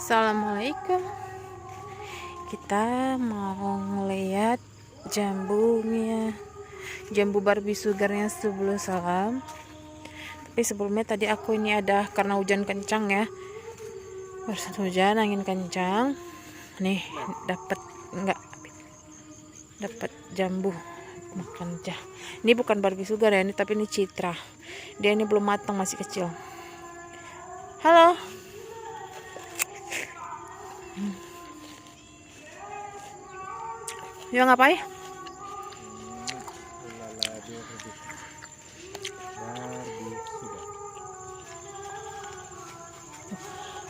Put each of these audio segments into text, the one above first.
Assalamualaikum. Kita mau ngeliat jambunya, jambu Barbie sugarnya sebelum salam. Tapi sebelumnya tadi aku ini ada karena hujan kencang ya, barusan hujan angin kencang. Nih dapat jambu makan aja. Ini bukan Barbie sugar ya, ini tapi ini Citra. Dia ini belum matang, masih kecil. Halo. Ya ngapain?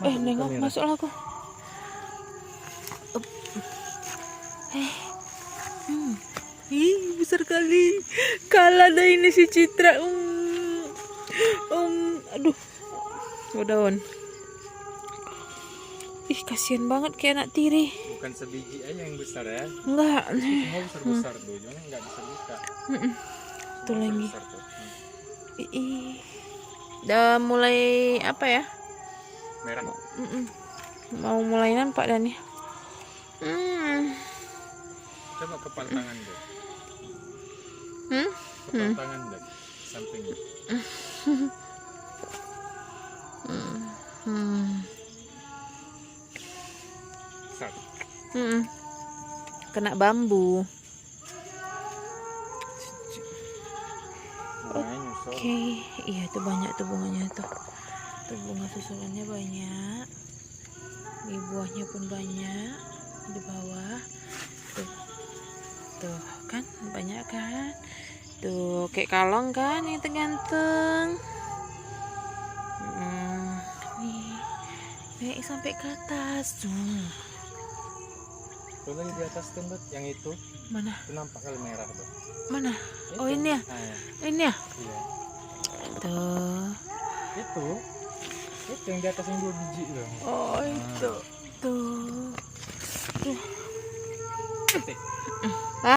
Nengok masuk aku. Ih, besar kali. Kalah dah ini si Citra. Aduh. Daun. Ih, kasihan banget kayak anak tiri. Bukan sebiji aja yang besar ya. Enggak. Semua besar-besar tuh, jangan enggak bisa buka. Tuh lagi. Udah mulai apa ya? Merah. Mau mulai nampak dan nih. Coba kepal tangan deh. Kepal tangan deh, sampingnya. Kena bambu. Oke, iya itu banyak tuh bunganya tuh. Tuh bunga susulannya banyak. Di buahnya pun banyak. Di bawah. Tuh kan banyak kan. Tuh kayak kalong kan yang ganteng. Nih naik sampai ke atas tuh. Tuh lagi di atas tuh, yang itu. Mana? Itu nampak kali merah tuh. Mana? Oh ini ya? Ini ya? Iya. Tuh. Itu yang di atas yang 2 biji loh. Oh itu.